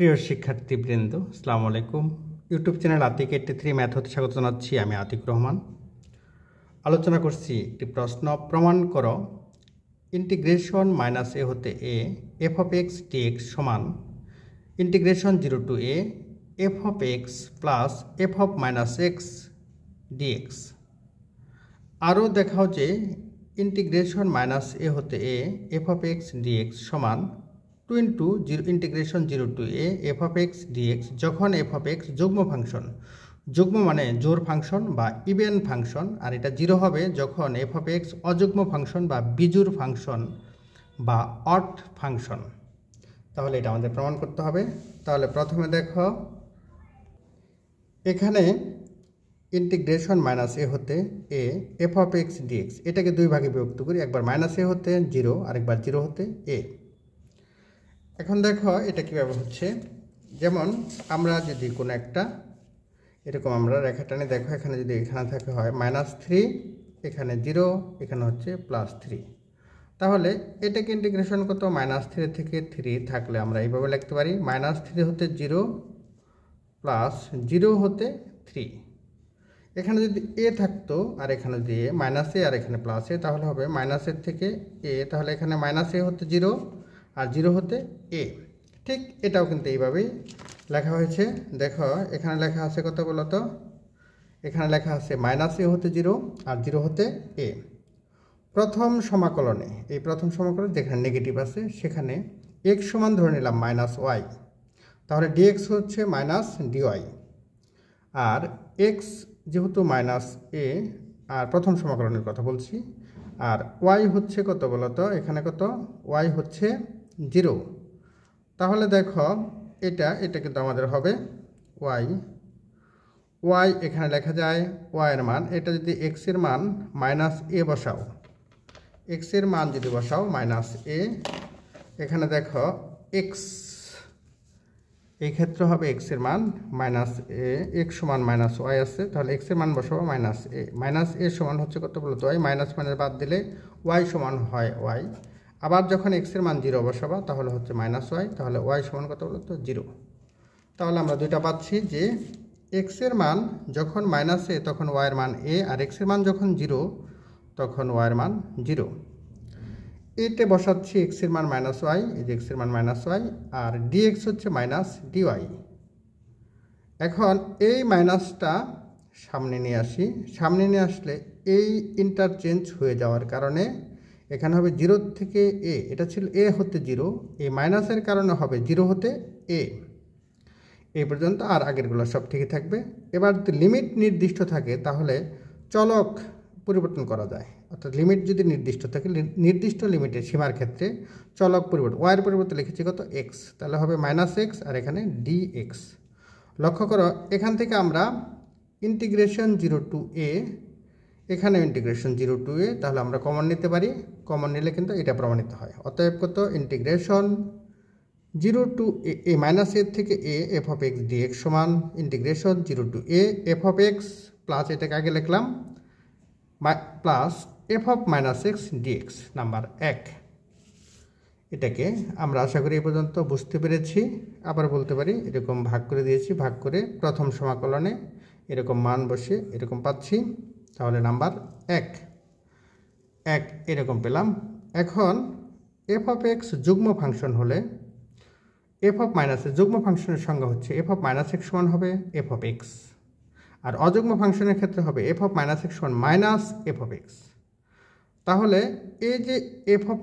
প্রিয় শিক্ষার্থীবৃন্দ, আসসালামু আলাইকুম। ইউটিউব চ্যানেল আতিক 83 ম্যাথ হতে স্বাগত জানাচ্ছি। আমি আতিক রহমান। আলোচনা করছি একটি প্রশ্ন। প্রমাণ করো ইন্টিগ্রেশন মাইনাস এ হতে a f of x dx সমান integration 0 to a f of x plus f of minus x dx. আরও দেখাও যে ইন্টিগ্রেশন মাইনাস এ হতে a f of x dx সমান 2 into integration 0 to a f of x dx যখন f of x যুগ্ম function, যুগ্ম মানে জোড় ফাংশন বা ইভেন ফাংশন, আর এটা 0 হবে যখন এফ অফ এক্স অযুগ্ম ফাংশন বা বিজোড় ফাংশন বা অড ফাংশন। তাহলে এটা আমাদের প্রমাণ করতে হবে। তাহলে প্রথমে দেখো, এখানে ইন্টিগ্রেশন মাইনাস এ হতে a f of x dx, এটাকে দুই ভাগে বিভক্ত করি, একবার মাইনাস এ হতে 0 আরেকবার 0 হতে এ। এখন দেখো এটা কীভাবে হচ্ছে। যেমন আমরা যদি কোনো একটা এরকম আমরা রেখা টানি, দেখো এখানে যদি এখানে থাকে হয় -3, এখানে 0, এখানে হচ্ছে +3, তাহলে এটাকে ইন্টিগ্রেশন কত, -3 থেকে 3 থাকলে আমরা এইভাবে লিখতে পারি -3 হতে 0 প্লাস 0 হতে 3। এখানে যদি এ থাকতো আর এখানে যদি এ -a আর এখানে +a, তাহলে হবে -a থেকে a, তাহলে এখানে -a হতে 0 আর 0 হতে এ। ঠিক এটাও কিন্তু এইভাবেই লেখা হয়েছে। দেখো এখানে লেখা আছে কত বলতো, এখানে লেখা আছে -a হতে 0 আর 0 হতে এ। প্রথম সমাকলনে, এই প্রথম সমাকলনে যেখানে নেগেটিভ আছে সেখানে x সমান ধরে নিলাম -y, তাহলে dx হচ্ছে -dy, আর x যেহেতু -a, আর প্রথম সমাকলনের কথা বলছি, আর y হচ্ছে কত বলতো, এখানে কত, y হচ্ছে 0। তাহলে দেখো এটা কিন্তু আমাদের হবে y এখানে লেখা যায় y এর মান, এটা যদি x এর মান -a বসাও, x এর মান যদি বসাও -a, এখানে দেখো x, এই ক্ষেত্রে হবে x এর মান -a, x সমান -y আছে, তাহলে x এর মান বসাবো -a সমান হচ্ছে কত বলতো y, মাইনাস বাদ দিলে y সমান হয় y। আবার যখন x এর মান 0 বসাবা তাহলে হচ্ছে -y, তাহলে y সমান কত বলতো 0। তাহলে আমরা দুইটা পাচ্ছি যে x এর মান যখন -a তখন y এর মান a, আর x এর মান যখন 0 তখন y এর মান 0। এতে বসাচ্ছি x এর মান -y, এই যে x এর মান -y, আর dx হচ্ছে -dy। এখন এই মাইনাসটা সামনে নিয়ে আসি, সামনে নিয়ে আসলে এই ইন্টারচেঞ্জ হয়ে যাওয়ার কারণে এখানে হবে 0 থেকে a, এটা ছিল a হতে 0, এই মাইনাসের কারণে হবে 0 হতে a, এই পর্যন্ত, আর আগেরগুলো সব ঠিকই থাকবে। এবার যদি লিমিট নির্দিষ্ট থাকে তাহলে চলক পরিবর্তন করা যায়, অর্থাৎ লিমিট যদি নির্দিষ্ট থাকে, নির্দিষ্ট লিমিটের সীমার ক্ষেত্রে চলক পরিবর্তন, ওয়াইয়ের পরিবর্তে লিখেছি কত x, তাহলে হবে -x আর এখানে dx। লক্ষ্য করো এখান থেকে আমরা ইন্টিগ্রেশন 0 টু a, এখানে ইন্টিগ্রেশন 0 টু a, তাহলে আমরা কমন নিতে পারি, কমন নিলে কিন্তু এটা প্রমাণিত হয়। অতএব কত, ইন্টিগ্রেশন 0 টু a -a থেকে a f of x dx সমান integration 0 to a f of x plus, এটাকে আগে লিখলাম plus f of -x dx number 1। এটাকে আমরা আশা করি এই পর্যন্ত বুঝতে পেরেছি। আবার বলতে পারি এরকম ভাগ করে দিয়েছি, ভাগ করে প্রথম সমাকলনে এরকম মান বসে এরকম পাচ্ছি, তাহলে নাম্বার 1 এরকম পেলাম। এখন এফ অফ এক্স যুগ্ম ফাংশন হলে এফ অফ -a যুগ্ম ফাংশনের সংজ্ঞা হচ্ছে এফ অফ -x সমান হবে এফ অফ এক্স, আর অযুগ্ম ফাংশনের ক্ষেত্রে হবে এফ অফ -x সমান মাইনাস এফ অফ এক্স। তাহলে এই যে এফ অফ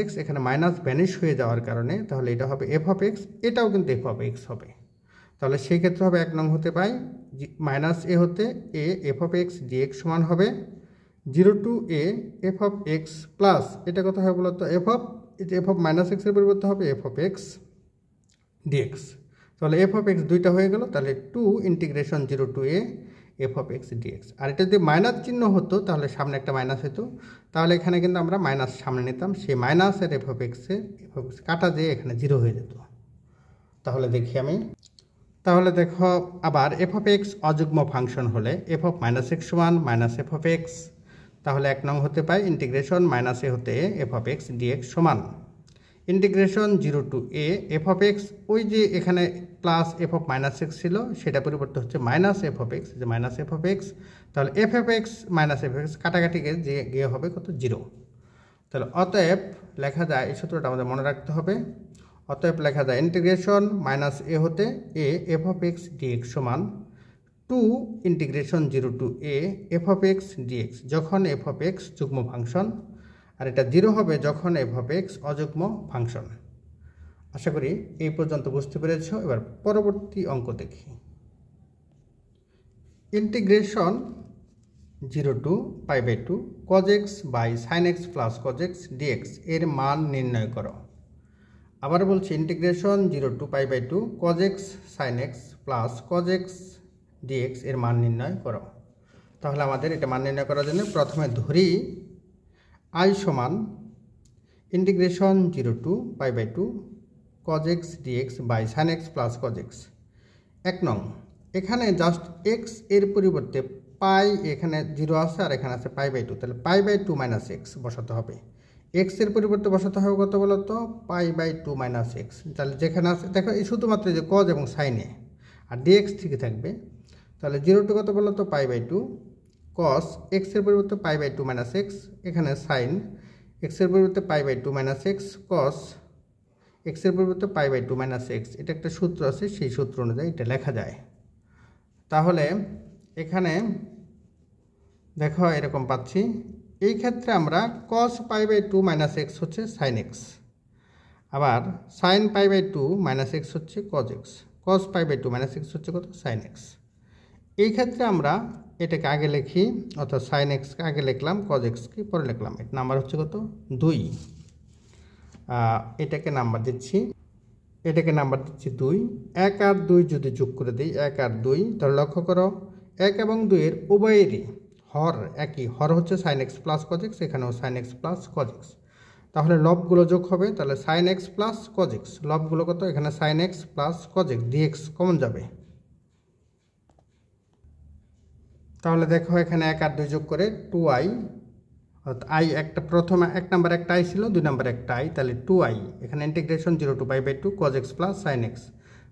-x, এখানে মাইনাস ভ্যানিশ হয়ে যাওয়ার কারণে তাহলে এটা হবে এফ অফ এক্স, এটাও কিন্তু এফ অফ এক্স হবে। তাহলে সেই ক্ষেত্রে হবে 1 নং হতে পাই -a হতে a f of x dx সমান হবে 0 to a f of x plus, এটা কত হবে বলতো, এফ অফ -x এর পরিবর্তে হবে এফ অফ এক্স ডিএক্স। তাহলে এফ অফ এক্স দুইটা হয়ে গেল, তাহলে 2 integration 0 to a f of x dx. আর এটা যদি মাইনাস চিহ্ন হতো তাহলে সামনে একটা মাইনাস হতো, তাহলে এখানে কিন্তু আমরা মাইনাস সামনে নিতাম, সেই মাইনাসের এফ অফ এক্স কাটা দিয়ে এখানে 0 হয়ে যেত। তাহলে দেখি আমি, তাহলে দেখো আবার এফ অফ এক্স অযুগ্ম ফাংশন হলে এফ অফ -x সমান এফ অফ এক্স, তাহলে 1 নং হতে পাই ইন্টিগ্রেশন -a হতে এফ অফ এক্স ডিএক্স সমান integration 0 to a f of x, ওই যে এখানে plus f of minus x ছিল সেটা পরিবর্তে হচ্ছে মাইনাস এফ অফ এক্স, যে মাইনাস এফ অফ এক্স। তাহলে f f x minus f x কাটাকাটি গিয়ে হবে কত 0। তাহলে অতএব লেখা যায়, এই সূত্রটা আমাদের মনে রাখতে হবে। অতএব লেখা যায় ইন্টিগ্রেশন মাইনাস এ হতে a f of x dx সমান 2 integration 0 to a f of x dx, যখন এফ অফ এক্স যুগ্ম ফাংশন, আর এটা 0 হবে যখন এফ অফ এক্স অযুগ্ম ফাংশন। আশা করি এই পর্যন্ত বুঝতে পেরেছ। এবার পরবর্তী অঙ্ক দেখি। Integration 0 to pi by 2 cos x by sin x plus cos x dx এর মান নির্ণয় করো। আবার বলছি integration 0 to pi by 2 cos x sin x plus cos x dx এর মান নির্ণয় করো। তাহলে আমাদের এটা মান নির্ণয় করার জন্য প্রথমে ধরি i সমান integration 0 to pi by 2 cos x dx by sin x plus cos x। 1 নং, এখানে জাস্ট x এর পরিবর্তে পাই, এখানে 0 আছে আর এখানে আছে পাই বাই 2, তাহলে পাই বাই 2 মাইনাস এক্স বসাতে হবে। এক্স এর পরিবর্তে বসাতে হবে কত বলো তো, পাই বাই 2 মাইনাস এক্স। তাহলে যেখানে আছে দেখো এই শুধুমাত্র যে কজ এবং সাইনে, আর ডিএক্স ঠিকই থাকবে। তাহলে 0 টু কত বলো তো পাই বাই 2 কস এক্স এর পরিবর্তে পাই বাই 2 মাইনাস এক্স, এখানে সাইন এক্স এর পরিবর্তে pi by 2 minus x cos x এর পরিবর্তে পাই বাই 2 মাইনাস এক্স। এটা একটা সূত্র আছে, সেই সূত্র অনুযায়ী এটা লেখা যায়। তাহলে এখানে দেখো এরকম পাচ্ছি। এই ক্ষেত্রে আমরা cos pi by 2 minus x হচ্ছে সাইন এক্স, আবার sine pi by 2 minus x হচ্ছে cos x, cos pi by 2 minus x হচ্ছে কত সাইন এক্স। এই ক্ষেত্রে আমরা এটাকে আগে লিখি, অর্থাৎ সাইন এক্সকে আগে লিখলাম, cos এক্সকে পরে লিখলাম। এটা নাম্বার হচ্ছে কত 2। এটাকে নাম্বার দিচ্ছি 2। 1 আর 2 যদি যোগ করে দিই 1 আর 2, তাহলে লক্ষ্য করো 1 এবং 2 এর উভয়েরই হর একই, হর হচ্ছে sine x plus cos x, এখানেও sine x plus cos x. তাহলে লবগুলো যোগ হবে, তাহলে sine x plus cos x, লবগুলো কত, এখানে sine x plus cos x, dx common যাবে। তাহলে দেখো এখানে 1 আর 2 যোগ করে 2i, অর্থাৎ আই একটা প্রথমে 1 নাম্বার একটা আই ছিল, 2 নাম্বার একটা আই, তাহলে 2i। এখানে integration 0 to pi by 2 cos x plus sine x,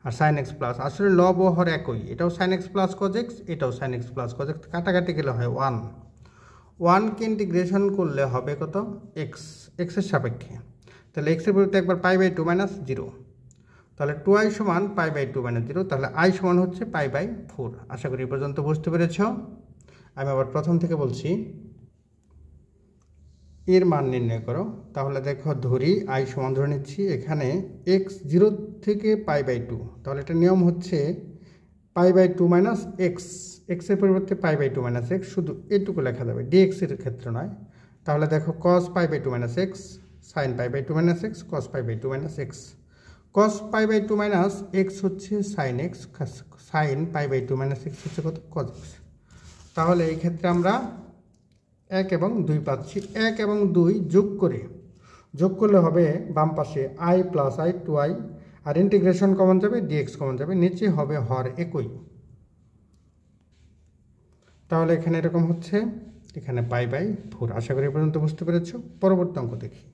আর সাইন এক্স প্লাস আসলে লব ও হর একই, এটাও sine x plus cos x, এটাও sine x plus cos x, কাটাকাটি গেলে হয় 1। 1কে ইন্টিগ্রেশন করলে হবে কত এক্স, এক্সের সাপেক্ষে। তাহলে এক্সের পরিবর্তে একবার পাই বাই 2 মাইনাস 0, তাহলে 2i সমান পাই বাই 2 মাইনাস 0, তাহলে i সমান হচ্ছে পাই বাই 4। আশা করি এই পর্যন্ত বুঝতে পেরেছ। আমি আবার প্রথম থেকে বলছি, এর মান নির্ণয় করো। তাহলে দেখো ধরি i সমান ধরে নিচ্ছি, এখানে x 0 থেকে পাই বাই 2, তাহলে এটা নিয়ম হচ্ছে পাই বাই 2 মাইনাস এক্স, এক্সের পরিবর্তে পাই বাই 2 মাইনাস এক্স, শুধু এটুকু লেখা যাবে, ডিএক্স এর ক্ষেত্রে নয়। তাহলে দেখো cos pi by 2 minus x sine pi by 2 minus x cos pi by 2 minus x, cos pi by 2 minus x হচ্ছে sine x, sine pi by 2 minus x হচ্ছে কত cos এক্স। তাহলে এই ক্ষেত্রে আমরা 1 এবং 2 পাচ্ছি। 1 এবং 2 যোগ করলে হবে বাম পাশে i প্লাস i 2i, আর ইন্টিগ্রেশন কমন যাবে, ডিএক্স কমন যাবে, নিচে হবে হর একই। তাহলে এখানে এরকম হচ্ছে, এখানে পাই বাই 4। আশা করি এ পর্যন্ত বুঝতে পেরেছ। পরবর্তী অঙ্ক দেখি।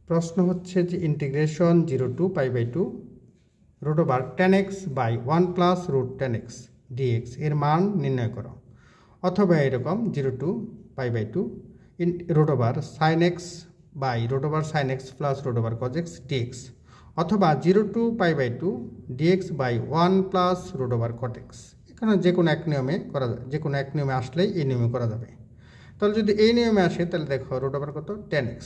প্রশ্ন হচ্ছে যে integration 0 to pi by 2 root over 10x by 1 plus root 10x dx এর মান নির্ণয় করো। অথবা এরকম 0 to pi by 2 root over sine x by root over sine x plus root over cos x dx, অথবা 0 to pi by 2 dx by 1 plus root over cot x. এখানে যে কোনো এক নিয়মে করা যাবে, যে কোনো এক নিয়মে আসলেই এই নিয়মে করা যাবে। তাহলে যদি এই নিয়মে আসে তাহলে দেখো রুট ওভার কত 10x,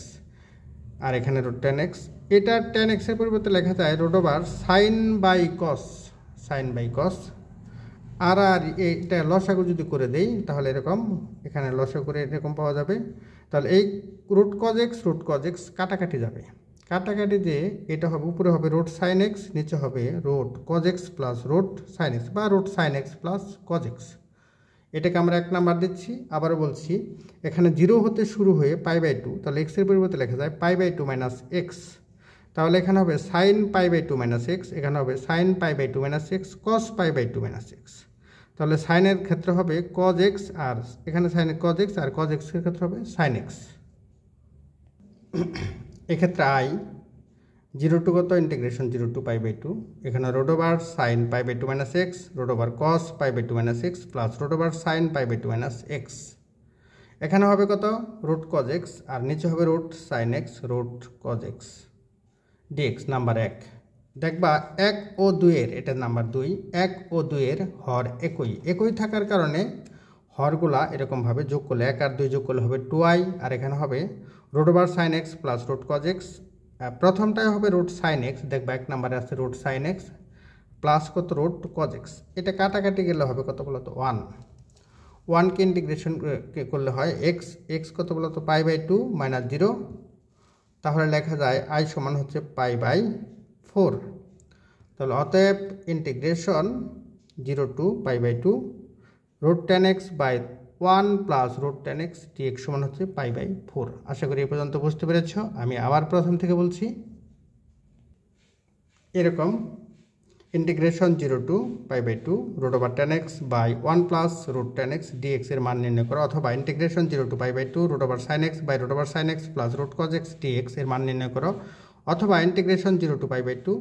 আর এখানে রুট 10x, এটা 10x এর পরিবর্তে লেখা যায় root over sine by cos, আর এটা লসাগু যদি করে দেই তাহলে এরকম, এখানে লসাগু করে এরকম পাওয়া যাবে। তাহলে এই রুট কজ এক্স কাটাকাটি যাবে, কাটাকাটি যে এটা হবে উপরে হবে রুট সাইন এক্স, নিচে হবে root cos x plus root sine x বা root sine x plus cos x. এটাকে আমরা 1 নাম্বার দিচ্ছি। আবারও বলছি, এখানে 0 হতে শুরু হয়ে পাই বাই 2, তাহলে এক্সের পরিবর্তে লেখা যায় পাই বাই 2 মাইনাস এক্স, তাহলে এখানে হবে sine pi by 2 minus x, এখানে হবে sine pi by 2 minus x cos pi by 2 minus x. তাহলে সাইনের ক্ষেত্রে হবে কজ এক্স, আর এখানে সাইনের কজ এক্স, আর কজ এক্সের ক্ষেত্রে হবে সাইন এক্স। এক্ষেত্রে আই 0 টু কত ইন্টিগ্রেশন 0 টু পাই বাই 2, এখানে root over sine pi by 2 minus x, root over cos pi by 2 minus x plus root over sine pi by 2 minus x. এখানে হবে কত root cos x, আর নিচে হবে root sine x root cos x dx. Number 1 দেখবা 1 ও 2 এর, এটা number 2, 1 ও 2 এর হর একই থাকার কারণে হরগুলা এরকমভাবে যোগ করলে 1 আর 2 যোগ করলে হবে 2i, আর এখানে হবে root over sine x plus root cos x. প্রথমটাই হবে রুট সাইন এক্স, দেখবা 1 নম্বরে আছে রুট সাইন এক্স প্লাস কত রুট কজ এক্স। এটা কাটাকাটি গেলে হবে কত বলতো 1কে ইন্টিগ্রেশন করলে হয় এক্স কত বলতো পাই বাই 2 মাইনাস 0, তাহলে লেখা যায় আই সমান হচ্ছে পাই বাই 4। তাহলে অতএব integration 0 to pi by 2 root 10x by 1 plus root 10x dx সমান হচ্ছে পাই বাই 4। আশা করি এই পর্যন্ত বুঝতে পেরেছ। আমি আবার প্রথম থেকে বলছি, এরকম integration 0 to pi by 2 root over 10x by 1 plus root 10x dx এর মান নির্ণয় করো, অথবা integration 0 to pi by 2 root over sine x by root over sine x plus root cos x dx এর মান নির্ণয় করো, অথবা integration 0 to pi by 2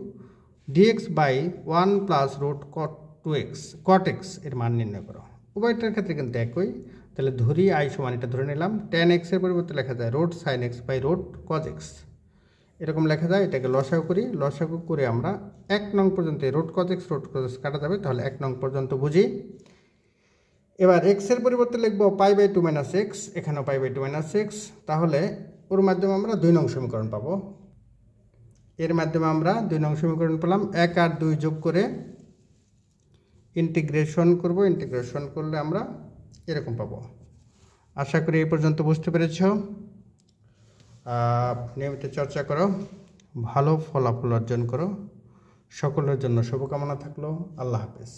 dx by 1 plus root cot x এর মান নির্ণয় করো। উভয়টার ক্ষেত্রে কিন্তু একই। তাহলে ধরি আই সমান, এটা ধরে নিলাম 10x এর পরিবর্তে লেখা যায় root sine x by root cos x, এরকম লেখা যায়। এটাকে লসাগু করি, লসাগু করে আমরা 1 নং পর্যন্ত রুট কজ এক্স কাটা যাবে, তাহলে 1 নং পর্যন্ত বুঝি। এবার এক্স এর পরিবর্তে লিখবো পাই বাই 2 মাইনাস এক্স, এখানেও পাই বাই 2 মাইনাস এক্স, তাহলে ওর মাধ্যমে আমরা 2 নং সমীকরণ পাবো। এর মাধ্যমে আমরা 2 নং সমীকরণ পেলাম। 1 আর 2 যোগ করে ইন্টিগ্রেশন করব, ইন্টিগ্রেশন করলে আমরা এরকম পাবো। আশা করি এই পর্যন্ত বুঝতে পেরেছ। নিয়মিত চর্চা করো, ভালো ফলাফল অর্জন করো। সকলের জন্য শুভকামনা থাকলো। আল্লাহ হাফেজ।